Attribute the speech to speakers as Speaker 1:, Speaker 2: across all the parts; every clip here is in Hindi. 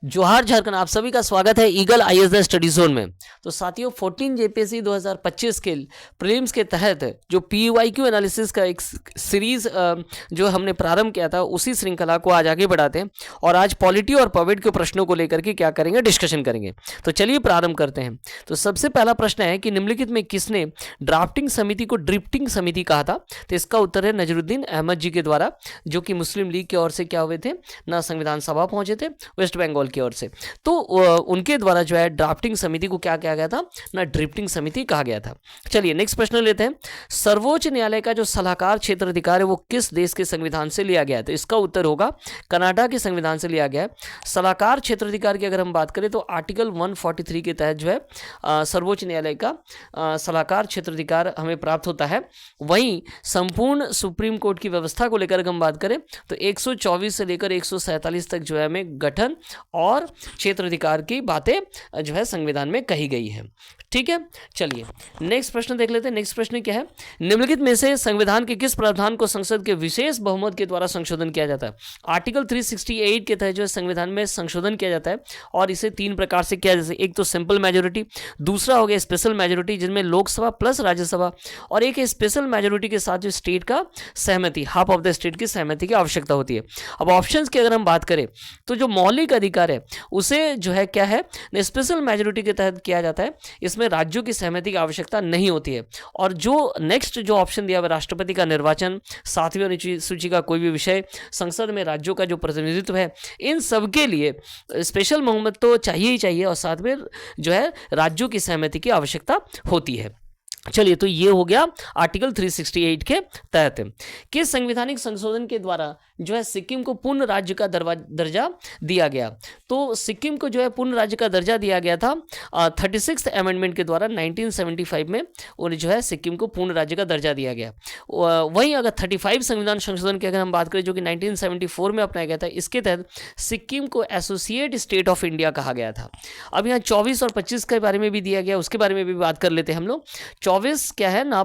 Speaker 1: जोहार झारखंड, आप सभी का स्वागत है ईगल आईएएस स्टडी जोन में। तो साथियों 14 जेपीएससी 2025 के प्रीलिम्स के तहत जो पीवाईक्यू एनालिसिस का एक सीरीज जो हमने प्रारंभ किया था, उसी श्रृंखला को आज आगे बढ़ाते हैं और आज पॉलिटी और पॉवर्टी के प्रश्नों को लेकर के क्या करेंगे, डिस्कशन करेंगे। तो चलिए प्रारंभ करते हैं। तो सबसे पहला प्रश्न है कि निम्नलिखित में किसने ड्राफ्टिंग समिति को ड्रिफ्टिंग समिति कहा था? तो इसका उत्तर है नजरुद्दीन अहमद जी के द्वारा, जो कि मुस्लिम लीग की ओर से क्या हुए थे ना, संविधान सभा पहुंचे थे वेस्ट बंगाल की ओर से। तो उनके द्वारा जो है ड्राफ्टिंग समिति को क्या कहा गया था ना, ड्रिफ्टिंग समिति कहा गया था। चलिए नेक्स्ट प्रश्न लेते हैं। सर्वोच्च न्यायालय का जो सलाहकार क्षेत्र अधिकार है वो किस देश के संविधान से लिया गया है? तो इसका उत्तर होगा कनाडा के संविधान से लिया गया है। सलाहकार क्षेत्र अधिकार की अगर हम बात करें तो आर्टिकल 143 के तहत जो है सर्वोच्च न्यायालय का सलाहकार क्षेत्र अधिकार हमें प्राप्त होता है। वहीं संपूर्ण सुप्रीम कोर्ट की व्यवस्था को लेकर हम बात करें तो 124 से लेकर 147 तक जो है हमें गठन और क्षेत्र अधिकार की बातें जो है संविधान में कही गई है। ठीक है, चलिए नेक्स्ट प्रश्न देख लेते हैं। नेक्स्ट प्रश्न क्या है? निम्नलिखित में से संविधान के किस प्रावधान को संसद के विशेष बहुमत के द्वारा संशोधन किया जाता है? आर्टिकल 368 के तहत जो है संविधान में संशोधन किया जाता है और इसे तीन प्रकार से किया जाता है। एक तो सिंपल मेजोरिटी, दूसरा हो गया स्पेशल मेजोरिटी जिसमें लोकसभा प्लस राज्यसभा, और एक है स्पेशल मेजोरिटी के साथ जो स्टेट का सहमति, हाफ ऑफ द स्टेट की सहमति की आवश्यकता होती है। अब ऑप्शंस की अगर हम बात करें तो जो मौलिक अधिकार है उसे जो है क्या है, स्पेशल मेजोरिटी के तहत किया जाता है। इसमें राज्यों की सहमति की आवश्यकता नहीं होती है। और जो नेक्स्ट जो ऑप्शन दिया हुआ राष्ट्रपति का निर्वाचन, 7वीं अनुसूची का कोई भी विषय, संसद में राज्यों का जो प्रतिनिधित्व है, इन सब के लिए स्पेशल बहुमत तो चाहिए ही चाहिए और साथ में जो है राज्यों की सहमति की आवश्यकता होती है। चलिए, तो ये हो गया आर्टिकल 368 के तहत। किस संवैधानिक संशोधन के द्वारा जो है सिक्किम को पूर्ण राज्य का दर्जा दिया गया? तो सिक्किम को जो है पूर्ण राज्य का दर्जा दिया गया था 36th अमेंडमेंट के द्वारा 1975 में, और जो है सिक्किम को पूर्ण राज्य का दर्जा दिया गया। वहीं अगर 35 संविधान संशोधन की अगर हम बात करें जो कि 1974 में अपनाया गया था, इसके तहत सिक्किम को एसोसिएट स्टेट ऑफ इंडिया कहा गया था। अब यहाँ 24 और 25 के बारे में भी दिया गया, उसके बारे में भी बात कर लेते हैं हम लोग। 24 क्या है ना,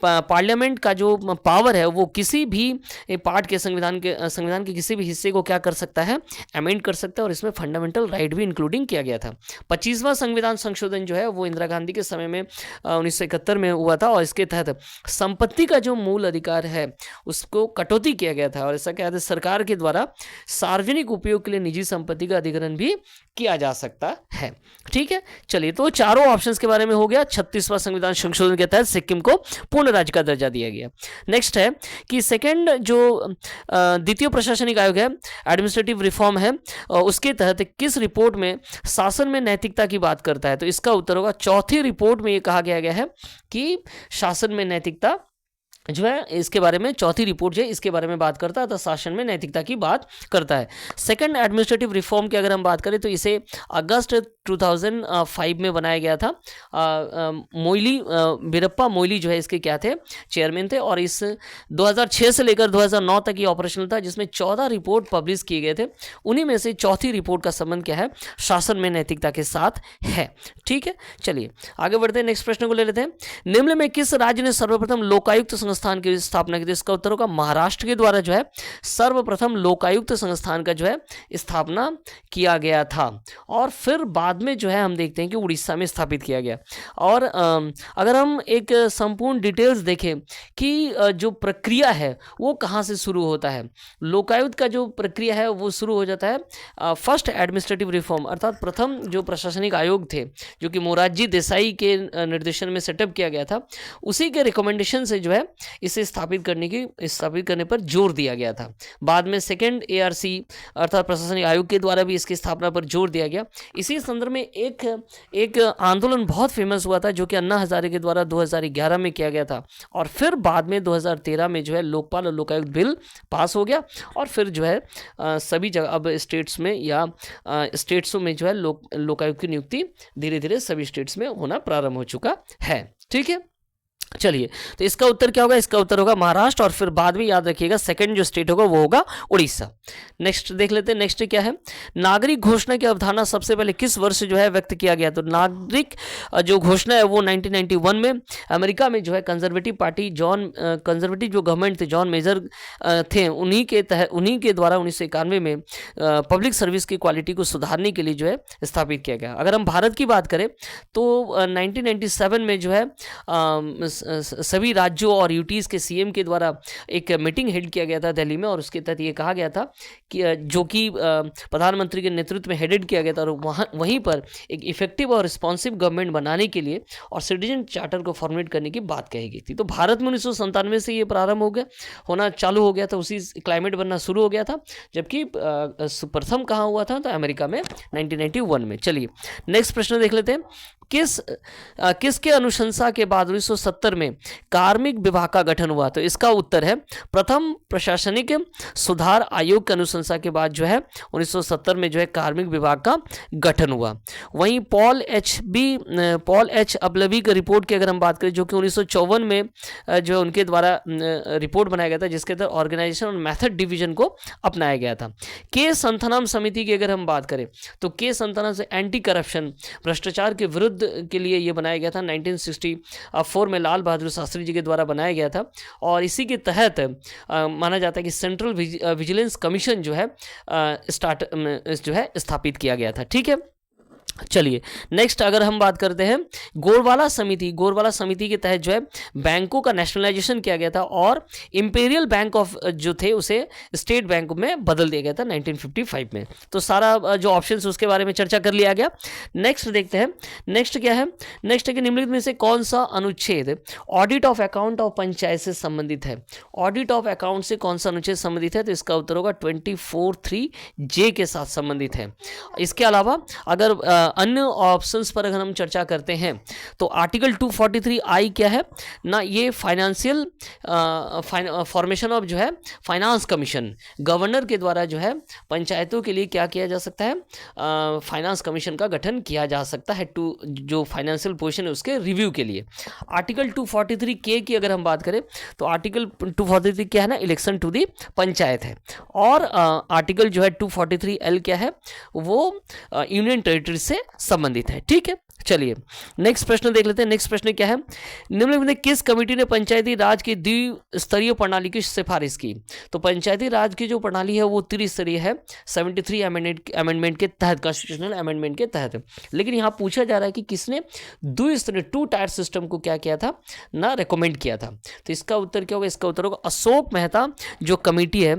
Speaker 1: पार्लियामेंट का जो पावर है वो किसी भी पार्ट के संविधान के किसी भी हिस्से को क्या कर सकता है, अमेंड कर सकता है, और इसमें फंडामेंटल राइट भी इंक्लूडिंग किया गया था। 25वां संविधान संशोधन जो है वो इंदिरा गांधी के समय में 1971 में हुआ था, और इसके तहत संपत्ति का जो मूल अधिकार है उसको कटौती किया गया था, और ऐसा क्या है, सरकार के द्वारा सार्वजनिक उपयोग के लिए निजी संपत्ति का अधिग्रहण भी किया जा सकता है। ठीक है, चलिए, तो चारों ऑप्शंस के बारे में हो गया। 36वां संविधान संशोधन के तहत सिक्किम को पूर्ण राज्य का दर्जा दिया गया। नेक्स्ट है कि सेकंड जो द्वितीय प्रशासनिक आयोग है, एडमिनिस्ट्रेटिव रिफॉर्म है, उसके तहत किस रिपोर्ट में शासन में नैतिकता की बात करता है? तो इसका उत्तर होगा चौथी रिपोर्ट में ये कहा गया है कि शासन में नैतिकता जो है, इसके बारे में चौथी रिपोर्ट जो है इसके बारे में बात करता है, तो शासन में नैतिकता की बात करता है। सेकंड एडमिनिस्ट्रेटिव रिफॉर्म की अगर हम बात करें तो इसे अगस्त 2005 में बनाया गया था। मोइली वीरप्पा मोइली जो है इसके क्या थे, चेयरमैन थे, और इस 2006 से लेकर 2009 तक ये ऑपरेशनल था, जिसमें 14 रिपोर्ट पब्लिश किए गए थे। उन्हीं में से चौथी रिपोर्ट का संबंध क्या है, शासन में नैतिकता के साथ है। ठीक है, चलिए आगे बढ़ते हैं, नेक्स्ट प्रश्न को ले लेते हैं। निम्न में किस राज्य ने सर्वप्रथम लोकायुक्त संस्थान की स्थापना की थी? इसका उत्तर होगा महाराष्ट्र के द्वारा जो है सर्वप्रथम लोकायुक्त संस्थान का जो है स्थापना किया गया था, और फिर बाद में जो है हम देखते हैं कि उड़ीसा में स्थापित किया गया। और अगर हम एक संपूर्ण डिटेल्स देखें कि जो प्रक्रिया है वो कहाँ से शुरू होता है, लोकायुक्त का जो प्रक्रिया है वो शुरू हो जाता है फर्स्ट एडमिनिस्ट्रेटिव रिफॉर्म, अर्थात प्रथम जो प्रशासनिक आयोग थे जो कि मोरारजी देसाई के निर्देशन में सेटअप किया गया था, उसी के रिकमेंडेशन से जो है इसे स्थापित करने पर जोर दिया गया था। बाद में सेकेंड ARC अर्थात प्रशासनिक आयोग के द्वारा भी इसकी स्थापना पर जोर दिया गया। इसी संदर्भ में एक आंदोलन बहुत फेमस हुआ था जो कि अन्ना हजारे के द्वारा 2011 में किया गया था, और फिर बाद में 2013 में जो है लोकपाल और लोकायुक्त बिल पास हो गया, और फिर जो है सभी जगह अब स्टेट्स में या स्टेट्सों में जो है लोकायुक्त की नियुक्ति धीरे धीरे सभी स्टेट्स में होना प्रारंभ हो चुका है। ठीक है, चलिए, तो इसका उत्तर क्या होगा? इसका उत्तर होगा महाराष्ट्र, और फिर बाद में याद रखिएगा सेकंड जो स्टेट होगा वो होगा उड़ीसा। नेक्स्ट देख लेते हैं, नेक्स्ट क्या है? नागरिक घोषणा की अवधारणा सबसे पहले किस वर्ष जो है व्यक्त किया गया? तो नागरिक जो घोषणा है वो 1991 में अमेरिका में जो है कंजर्वेटिव पार्टी कंजर्वेटिव जो गवर्नमेंट थे, जॉन मेजर थे, उन्हीं के द्वारा 1991 में पब्लिक सर्विस की क्वालिटी को सुधारने के लिए जो है स्थापित किया गया। अगर हम भारत की बात करें तो 1997 में जो है सभी राज्यों और यूटीज़ के सीएम के द्वारा एक मीटिंग हेड किया गया था दिल्ली में, और उसके तहत ये कहा गया था कि जो कि प्रधानमंत्री के नेतृत्व में हेडेड किया गया था, और वहीं पर एक इफेक्टिव और रिस्पॉन्सिव गवर्नमेंट बनाने के लिए और सिटीजन चार्टर को फॉर्मुलेट करने की बात कही गई थी। तो भारत में 1997 से ये प्रारंभ होना चालू हो गया था, उसी क्लाइमेट बनना शुरू हो गया था, जबकि प्रथम कहाँ हुआ था? तो अमेरिका में 1991 में। चलिए नेक्स्ट प्रश्न देख लेते हैं। किसके अनुशंसा के बाद 1970 में कार्मिक विभाग का गठन हुआ? तो इसका उत्तर है प्रथम प्रशासनिक सुधार आयोग के अनुशंसा के बाद जो है 1970 में जो है कार्मिक विभाग का गठन हुआ। वहीं पॉल एच अबलवी की रिपोर्ट की अगर हम बात करें, जो कि 1954 में जो है उनके द्वारा रिपोर्ट बनाया गया था, जिसके तहत ऑर्गेनाइजेशन और मेथड डिवीजन को अपनाया गया था। के संथनम समिति की अगर हम बात करें तो के संथनम से एंटी करप्शन, भ्रष्टाचार के विरुद्ध के लिए ये बनाया गया था 1964 में लाल बहादुर शास्त्री जी के द्वारा बनाया गया था, और इसी के तहत माना जाता है कि सेंट्रल विजिलेंस कमीशन जो है स्थापित किया गया था। ठीक है, चलिए नेक्स्ट अगर हम बात करते हैं गोरवाला समिति के तहत जो है बैंकों का नेशनलाइजेशन किया गया था, और इंपीरियल बैंक ऑफ जो थे उसे स्टेट बैंक में बदल दिया गया था 1955 में। तो सारा जो ऑप्शंस उसके बारे में चर्चा कर लिया गया। नेक्स्ट देखते हैं, नेक्स्ट क्या है? नेक्स्ट है कि निम्नलिखित में से कौन सा अनुच्छेद audit of account of panchayat से संबंधित है? ऑडिट ऑफ अकाउंट से कौन सा अनुच्छेद संबंधित है? तो इसका उत्तर होगा 24(3)J के साथ संबंधित है। इसके अलावा अगर अन्य ऑप्शंस पर अगर हम चर्चा करते हैं तो आर्टिकल 243(I) क्या है ना? ये फाइनेंशियल फॉर्मेशन ऑफ जो है फाइनेंस कमीशन, गवर्नर के द्वारा जो है पंचायतों के लिए क्या किया जा सकता है? फाइनेंस कमीशन का गठन किया जा सकता है, जो फाइनेंशियल पोजीशन है उसके रिव्यू के लिए। आर्टिकल 243(K) की अगर हम बात करें तो आर्टिकल 243 क्या है ना? इलेक्शन टू दी पंचायत है। और आर्टिकल जो है 243(L) क्या है? वो यूनियन टेरिटरी से संबंधित है। ठीक है, चलिए नेक्स्ट प्रश्न देख लेते हैं। नेक्स्ट प्रश्न क्या है? निम्नलिखित में किस कमेटी ने पंचायती राज की द्विस्तरीय प्रणाली की सिफारिश की? तो पंचायती राज की जो प्रणाली है वो त्रिस्तरीय है 73 अमेंडमेंट के तहत, कॉन्स्टिट्यूशनल अमेंडमेंट के तहत। लेकिन यहाँ पूछा जा रहा है कि किसने द्विस्तरीय 2 टायर सिस्टम को क्या किया था ना? रिकमेंड किया था। तो इसका उत्तर क्या होगा? इसका उत्तर होगा अशोक मेहता जो कमेटी है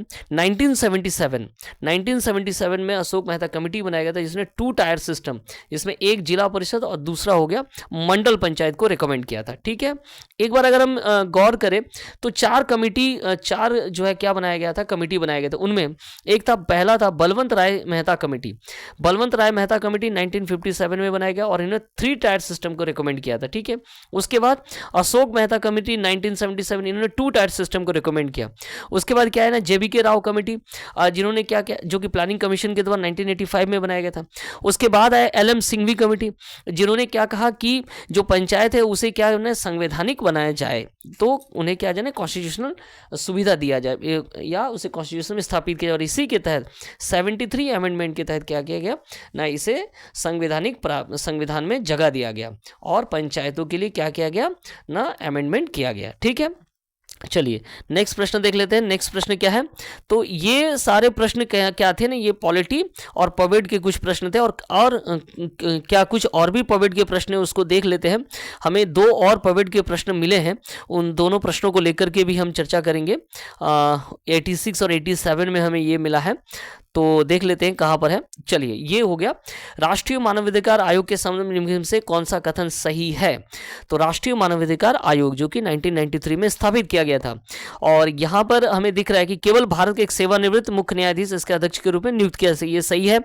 Speaker 1: 1977 में अशोक मेहता कमेटी बनाया गया था, जिसने 2 टायर सिस्टम, जिसमें एक जिला परिषद और दूसरा हो गया मंडल पंचायत को रिकमेंड किया था। ठीक है, एक बार अगर हम गौर करें तो 4 जो है क्या बनाया गया था? कमेटी बनाया गया था। उनमें एक था, पहला था बलवंत राय मेहता कमेटी। बलवंत राय मेहता कमेटी 1957 में बनाया गया और इन्होंने 3 टायर सिस्टम को रिकमेंड किया था। ठीक है, उसके बाद अशोक मेहता कमेटी 1977, इन्होंने 2 टायर सिस्टम को रिकमेंड किया। उसके बाद क्या है ना? JBK राव कमेटी, जिन्होंने क्या किया, जो कि प्लानिंग कमीशन के द्वारा 1985 में बनाया गया था। उसके बाद आया LM सिंघवी कमेटी, जिन्होंने क्या कहा कि जो पंचायत है उसे क्या उन्हें संवैधानिक बनाया जाए, तो उन्हें क्या जाने कॉन्स्टिट्यूशनल सुविधा दिया जाए या उसे कॉन्स्टिट्यूशन में स्थापित किया जाए। और इसी के तहत 73 अमेंडमेंट के तहत क्या किया गया ना? इसे संविधान में जगह दिया गया और पंचायतों के लिए क्या किया गया ना? अमेंडमेंट किया गया। ठीक है, चलिए नेक्स्ट प्रश्न देख लेते हैं। नेक्स्ट प्रश्न क्या है? तो ये सारे प्रश्न क्या थे ना? ये पॉलिटी और पवेड के कुछ प्रश्न थे, और क्या कुछ और भी पवेड के प्रश्न है उसको देख लेते हैं। हमें 2 और पवेड के प्रश्न मिले हैं, उन दोनों प्रश्नों को लेकर के भी हम चर्चा करेंगे। 86 और 87 में हमें ये मिला है, तो देख लेते हैं कहाँ पर है। चलिए, ये हो गया राष्ट्रीय मानवाधिकार आयोग के संबंध से कौन सा कथन सही है? तो राष्ट्रीय मानवाधिकार आयोग जो कि 1993 में स्थापित किया गया था, और यहाँ पर हमें दिख रहा है कि केवल भारत के एक सेवानिवृत्त मुख्य न्यायाधीश इसके अध्यक्ष के रूप में नियुक्त किया, ये सही है।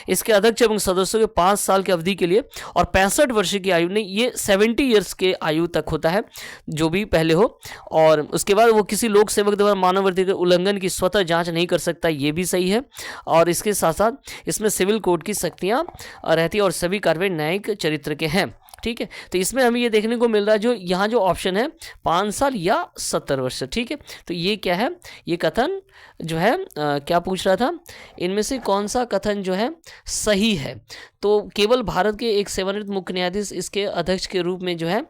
Speaker 1: इसके अध्यक्ष एवं सदस्यों के 5 साल की अवधि के लिए और 65 वर्ष की आयु, नहीं ये 70 ईयर्स के आयु तक होता है जो भी पहले हो, और उसके बाद वो किसी लोक सेवक द्वारा मानवाधिकार उल्लंघन की स्वतः जांच नहीं कर सकता, ये भी सही है। और इसके साथ साथ इसमें सिविल कोड की शक्तियां रहती है और सभी कार्रवाई न्यायिक चरित्र के हैं। ठीक है। तो इसमें हमें ये देखने को मिल रहा है जो यहाँ जो ऑप्शन है 5 साल या 70 वर्ष, ठीक है। तो ये क्या है, ये कथन जो है क्या पूछ रहा था, इनमें से कौन सा कथन जो है सही है। तो केवल भारत के एक सेवानिवृत्त मुख्य न्यायाधीश इसके अध्यक्ष के रूप में जो है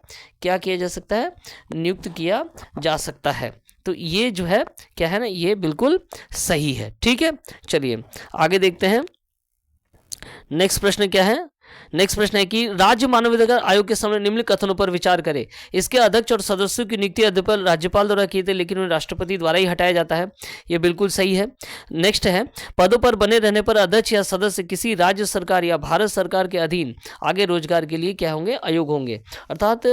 Speaker 1: क्या किया जा सकता है, नियुक्त किया जा सकता है। तो ये जो है क्या है ना, ये बिल्कुल सही है, ठीक है। चलिए आगे देखते हैं। नेक्स्ट प्रश्न क्या है, नेक्स्ट प्रश्न है कि राज्य मानवाधिकार आयोग के सामने निम्न कथनों पर विचार करें। इसके अध्यक्ष और सदस्यों की नियुक्ति राज्यपाल द्वारा की थी, लेकिन उन्हें राष्ट्रपति द्वारा ही हटाया जाता है। यह बिल्कुल सही है। नेक्स्ट है, पदों पर बने रहने पर अध्यक्ष या सदस्य किसी राज्य सरकार या भारत सरकार के अधीन आगे रोजगार के लिए क्या होंगे, अयोग्य होंगे। अर्थात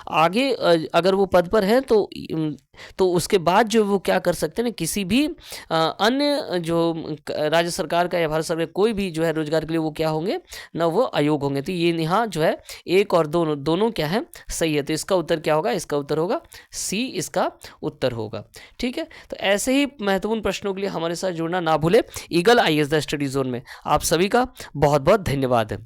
Speaker 1: आगे अगर वो पद पर है तो उसके बाद जो वो क्या कर सकते हैं ना, किसी भी अन्य जो राज्य सरकार का या भारत सरकार कोई भी जो है रोजगार के लिए वो क्या होंगे ना, वो अयोग्य होंगे। तो ये यहाँ जो है एक और दोनों क्या है, सही है। तो इसका उत्तर क्या होगा, इसका उत्तर होगा सी, इसका उत्तर होगा, ठीक है। तो ऐसे ही महत्वपूर्ण प्रश्नों के लिए हमारे साथ जुड़ना ना भूले eagle IAS the study zone में। आप सभी का बहुत बहुत धन्यवाद है।